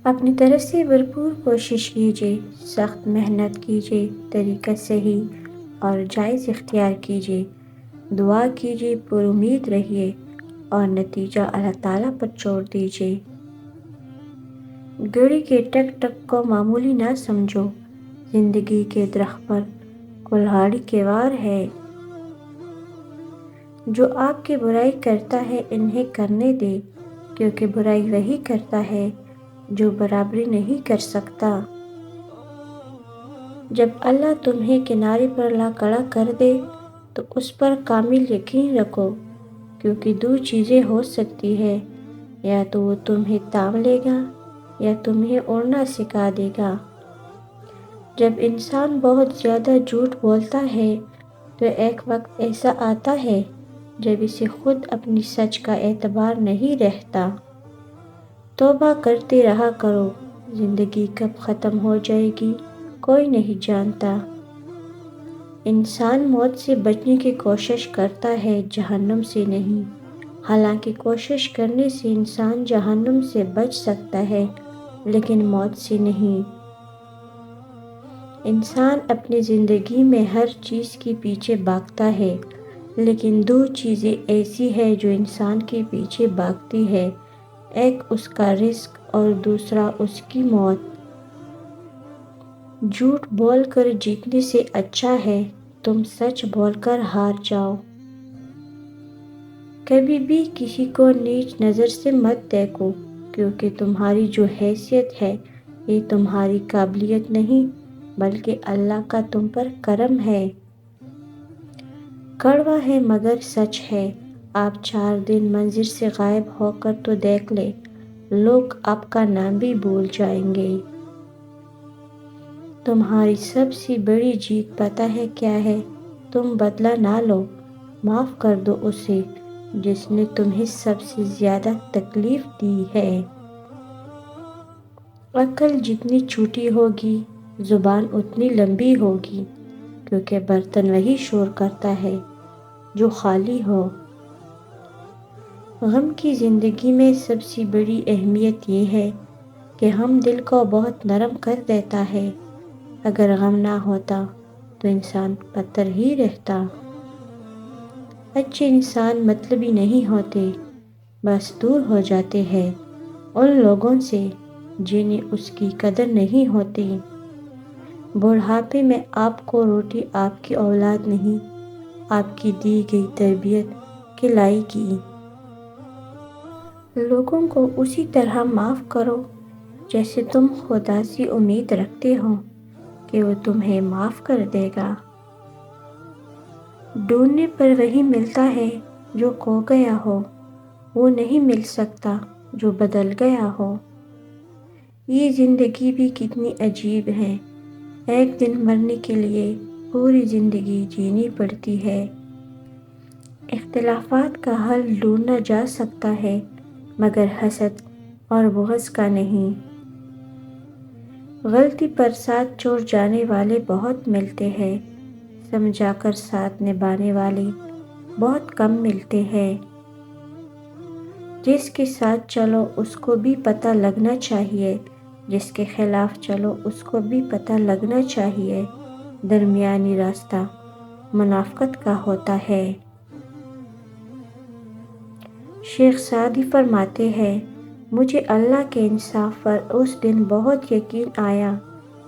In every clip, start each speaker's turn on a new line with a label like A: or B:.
A: اپنی طرف سے بھرپور کوشش کیجیے، سخت محنت کیجیے، طریقہ صحیح اور جائز اختیار کیجیے، دعا کیجیے، پر امید رہیے اور نتیجہ اللہ تعالیٰ پر چھوڑ دیجیے۔ گھڑی کے ٹک ٹک کو معمولی نہ سمجھو، زندگی کے درخت پر کلہاڑی کے وار ہے۔ جو آپ کی برائی کرتا ہے انہیں کرنے دے، کیونکہ برائی وہی کرتا ہے جو برابری نہیں کر سکتا۔ جب اللہ تمہیں کنارے پر لا کھڑا کر دے تو اس پر کامل یقین رکھو، کیونکہ دو چیزیں ہو سکتی ہیں، یا تو وہ تمہیں تام لے گا یا تمہیں اڑنا سکھا دے گا۔ جب انسان بہت زیادہ جھوٹ بولتا ہے تو ایک وقت ایسا آتا ہے جب اسے خود اپنی سچ کا اعتبار نہیں رہتا۔ توبہ کرتے رہا کرو، زندگی کب ختم ہو جائے گی کوئی نہیں جانتا۔ انسان موت سے بچنے کی کوشش کرتا ہے، جہنم سے نہیں۔ حالانکہ کوشش کرنے سے انسان جہنم سے بچ سکتا ہے لیکن موت سے نہیں۔ انسان اپنی زندگی میں ہر چیز کے پیچھے بھاگتا ہے، لیکن دو چیزیں ایسی ہیں جو انسان کے پیچھے بھاگتی ہے، ایک اس کا رزق اور دوسرا اس کی موت۔ جھوٹ بول کر جیتنے سے اچھا ہے تم سچ بول کر ہار جاؤ۔ کبھی بھی کسی کو نیچ نظر سے مت دیکھو، کیونکہ تمہاری جو حیثیت ہے یہ تمہاری قابلیت نہیں بلکہ اللہ کا تم پر کرم ہے۔ کڑوا ہے مگر سچ ہے، آپ 4 دن منظر سے غائب ہو کر تو دیکھ لیں، لوگ آپ کا نام بھی بھول جائیں گے۔ تمہاری سب سے بڑی جیت پتہ ہے کیا ہے؟ تم بدلہ نہ لو، معاف کر دو اسے جس نے تمہیں سب سے زیادہ تکلیف دی ہے۔ عقل جتنی چھوٹی ہوگی زبان اتنی لمبی ہوگی، کیونکہ برتن وہی شور کرتا ہے جو خالی ہو۔ غم کی زندگی میں سب سے بڑی اہمیت یہ ہے کہ ہم دل کو بہت نرم کر دیتا ہے۔ اگر غم نہ ہوتا تو انسان پتھر ہی رہتا۔ اچھے انسان مطلبی نہیں ہوتے، بس دور ہو جاتے ہیں ان لوگوں سے جنہیں اس کی قدر نہیں ہوتی۔ بڑھاپے میں آپ کو روٹی آپ کی اولاد نہیں، آپ کی دی گئی تربیت کھلائے گی۔ لوگوں کو اسی طرح معاف کرو جیسے تم خدا سے امید رکھتے ہو کہ وہ تمہیں معاف کر دے گا۔ ڈھونڈنے پر وہی ملتا ہے جو کھو گیا ہو، وہ نہیں مل سکتا جو بدل گیا ہو۔ یہ زندگی بھی کتنی عجیب ہے، ایک دن مرنے کے لیے پوری زندگی جینی پڑتی ہے۔ اختلافات کا حل ڈھونڈا جا سکتا ہے مگر حسد اور بغض کا نہیں۔ غلطی پر ساتھ چھوڑ جانے والے بہت ملتے ہیں، سمجھا کر ساتھ نبھانے والے بہت کم ملتے ہیں۔ جس کے ساتھ چلو اس کو بھی پتہ لگنا چاہیے، جس کے خلاف چلو اس کو بھی پتہ لگنا چاہیے۔ درمیانی راستہ منافقت کا ہوتا ہے۔ شیخ سعدی فرماتے ہیں، مجھے اللہ کے انصاف پر اس دن بہت یقین آیا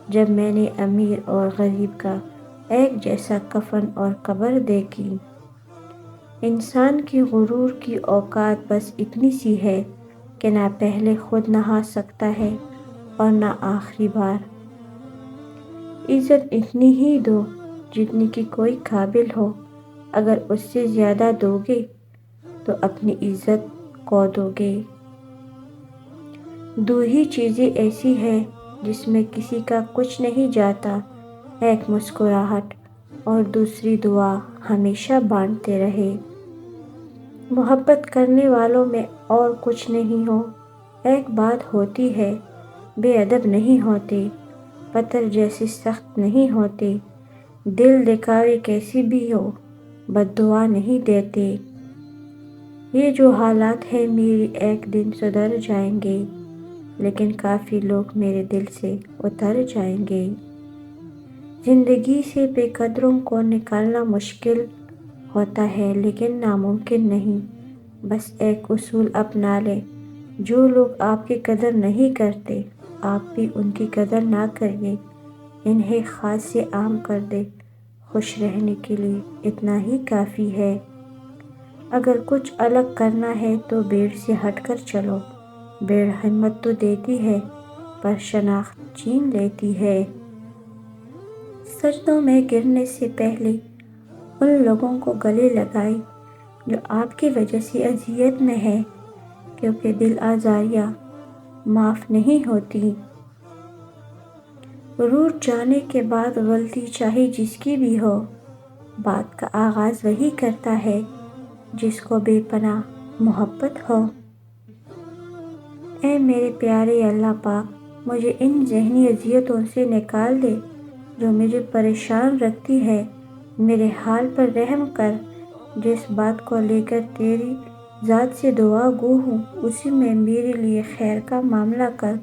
A: جب میں نے امیر اور غریب کا ایک جیسا کفن اور قبر دیکھی۔ انسان کی غرور کی اوقات بس اتنی سی ہے کہ نہ پہلے خود نہا سکتا ہے اور نہ آخری بار۔ عزت اتنی ہی دو جتنی کہ کوئی قابل ہو، اگر اس سے زیادہ دو گے تو اپنی عزت کھو دو گے۔ دو ہی چیزیں ایسی ہیں جس میں کسی کا کچھ نہیں جاتا، ایک مسکراہٹ اور دوسری دعا ہمیشہ بانٹتے رہے۔ محبت کرنے والوں میں اور کچھ نہیں ہو، ایک بات ہوتی ہے، بے ادب نہیں ہوتے، پتھر جیسے سخت نہیں ہوتے، دل دکھاوے کیسے بھی ہو، بد دعا نہیں دیتے۔ یہ جو حالات ہیں میرے ایک دن سدھر جائیں گے، لیکن کافی لوگ میرے دل سے اتر جائیں گے۔ زندگی سے بے قدروں کو نکالنا مشکل ہوتا ہے لیکن ناممکن نہیں۔ بس ایک اصول اپنا لیں، جو لوگ آپ کی قدر نہیں کرتے، آپ بھی ان کی قدر نہ کریے، انہیں خاص سے عام کر دیں۔ خوش رہنے کے لیے اتنا ہی کافی ہے۔ اگر کچھ الگ کرنا ہے تو بھیڑ سے ہٹ کر چلو۔ بھیڑ ہمت تو دیتی ہے پر شناخت چھین لیتی ہے۔ سجدوں میں گرنے سے پہلے ان لوگوں کو گلے لگائیں جو آپ کی وجہ سے اذیت میں ہے، کیونکہ دل آزاریاں معاف نہیں ہوتی۔ روٹھ جانے کے بعد غلطی چاہے جس کی بھی ہو، بات کا آغاز وہی کرتا ہے جس کو بے پناہ محبت ہو۔ اے میرے پیارے اللہ پاک، مجھے ان ذہنی اذیتوں سے نکال دے جو مجھے پریشان رکھتی ہے۔ میرے حال پر رحم کر۔ جس بات کو لے کر تیری ذات سے دعا گو ہوں، اسی میں میرے لیے خیر کا معاملہ کر۔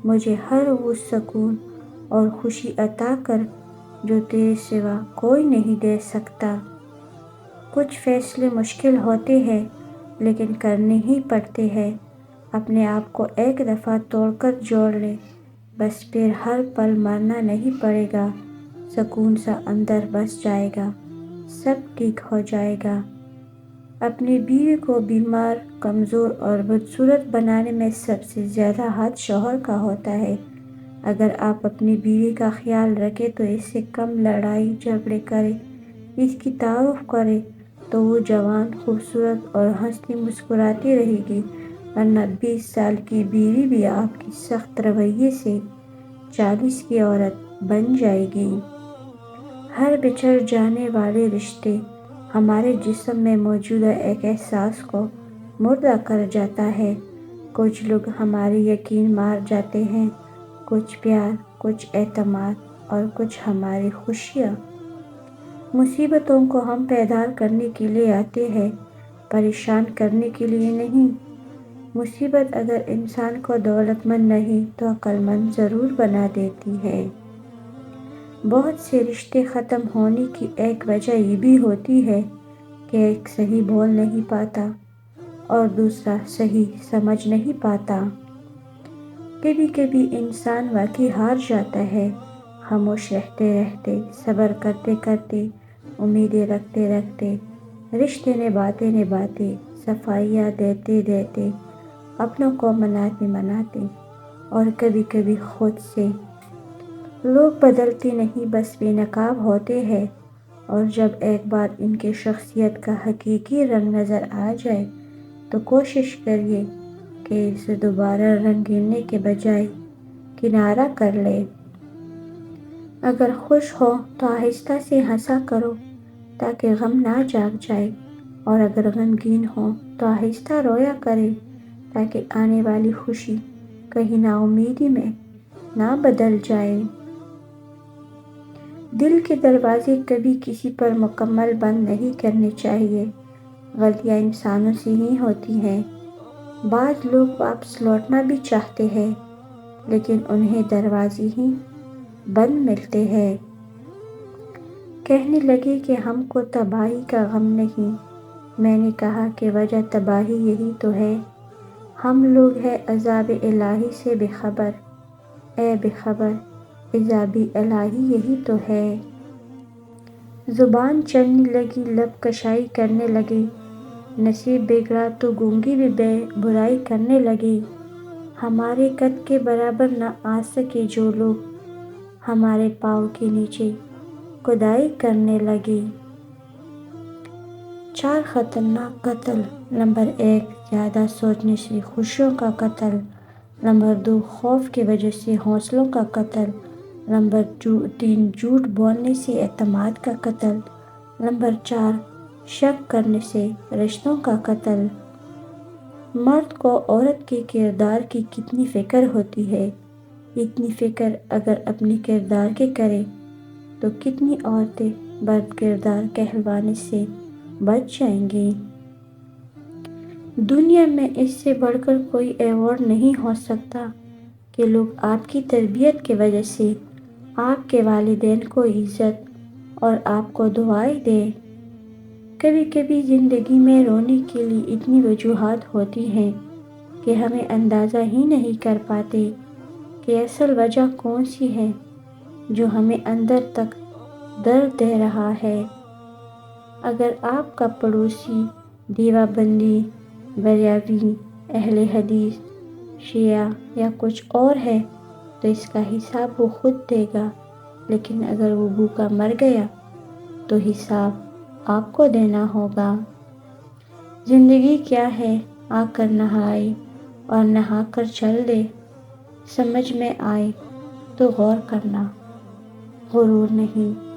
A: مجھے ہر وہ سکون اور خوشی عطا کر جو تیرے سوا کوئی نہیں دے سکتا۔ کچھ فیصلے مشکل ہوتے ہیں لیکن کرنے ہی پڑتے ہیں۔ اپنے آپ کو ایک دفعہ توڑ کر جوڑ لے، بس پھر ہر پل مرنا نہیں پڑے گا۔ سکون سا اندر بس جائے گا، سب ٹھیک ہو جائے گا۔ اپنی بیوی کو بیمار، کمزور اور بدصورت بنانے میں سب سے زیادہ ہاتھ شوہر کا ہوتا ہے۔ اگر آپ اپنی بیوی کا خیال رکھیں تو اس سے کم لڑائی جھگڑے کریں، اس کی تعریف کریں تو وہ جوان، خوبصورت اور ہنستی مسکراتی رہے گی، ورنہ 20 سال کی بیوی بھی آپ کی سخت رویے سے 40 کی عورت بن جائے گی۔ ہر بچھڑ جانے والے رشتے ہمارے جسم میں موجود ایک احساس کو مردہ کر جاتا ہے۔ کچھ لوگ ہمارے یقین مار جاتے ہیں، کچھ پیار، کچھ اعتماد اور کچھ ہماری خوشیاں۔ مصیبتوں کو ہم بیدار کرنے کے لیے آتے ہیں، پریشان کرنے کے لیے نہیں۔ مصیبت اگر انسان کو دولت مند نہیں تو عقل مند ضرور بنا دیتی ہے۔ بہت سے رشتے ختم ہونے کی ایک وجہ یہ بھی ہوتی ہے کہ ایک صحیح بول نہیں پاتا اور دوسرا صحیح سمجھ نہیں پاتا۔ کبھی کبھی انسان واقعی ہار جاتا ہے۔ خاموش رہتے رہتے، صبر کرتے کرتے، امیدیں رکھتے رکھتے، رشتے نبھاتے نبھاتے، صفائیاں دیتے دیتے، اپنوں کو مناتے مناتے اور کبھی کبھی خود سے۔ لوگ بدلتے نہیں، بس بے نقاب ہوتے ہیں، اور جب ایک بار ان کی شخصیت کا حقیقی رنگ نظر آ جائے تو کوشش کریے کہ اسے دوبارہ رنگینے کے بجائے کنارہ کر لے۔ اگر خوش ہو تو آہستہ سے ہنسا کرو تاکہ غم نہ جاگ جائے، اور اگر غمگین ہو تو آہستہ رویا کرے تاکہ آنے والی خوشی کہیں نا امیدی میں نہ بدل جائے۔ دل کے دروازے کبھی کسی پر مکمل بند نہیں کرنے چاہیے۔ غلطیاں انسانوں سے ہی ہوتی ہیں۔ بعض لوگ واپس لوٹنا بھی چاہتے ہیں لیکن انہیں دروازے ہی بند ملتے ہیں۔ کہنے لگے کہ ہم کو تباہی کا غم نہیں، میں نے کہا کہ وجہ تباہی یہی تو ہے۔ ہم لوگ ہیں عذاب الہی سے بے خبر، اے بے خبر، عذاب الہی یہی تو ہے۔ زبان چلنے لگی، لب کشائی کرنے لگے، نصیب بگڑا تو گونگی بھی برائی کرنے لگے۔ ہمارے قد کے برابر نہ آ سکے جو لوگ، ہمارے پاؤں کے نیچے کھدائی کرنے لگے۔ 4 خطرناک قتل۔ نمبر 1، زیادہ سوچنے سے خوشیوں کا قتل۔ نمبر 2، خوف کی وجہ سے حوصلوں کا قتل۔ نمبر 3، جھوٹ بولنے سے اعتماد کا قتل۔ نمبر 4، شک کرنے سے رشتوں کا قتل۔ مرد کو عورت کے کردار کی کتنی فکر ہوتی ہے، اتنی فکر اگر اپنے کردار کی کرے تو کتنی عورتیں بد کردار کہلوانے سے بچ جائیں گی۔ دنیا میں اس سے بڑھ کر کوئی ایوارڈ نہیں ہو سکتا کہ لوگ آپ کی تربیت کی وجہ سے آپ کے والدین کو عزت اور آپ کو دعائیں دیں۔ کبھی کبھی زندگی میں رونے کے لیے اتنی وجوہات ہوتی ہیں کہ ہمیں اندازہ ہی نہیں کر پاتے کہ اصل وجہ کون سی ہے جو ہمیں اندر تک درد دے رہا ہے۔ اگر آپ کا پڑوسی دیوبندی، بریلوی، اہل حدیث، شیعہ یا کچھ اور ہے تو اس کا حساب وہ خود دے گا، لیکن اگر وہ بھوکا مر گیا تو حساب آپ کو دینا ہوگا۔ زندگی کیا ہے؟ آ کر نہائے اور نہا کر چل دے۔ سمجھ میں آئے تو غور کرنا، غرور نہیں۔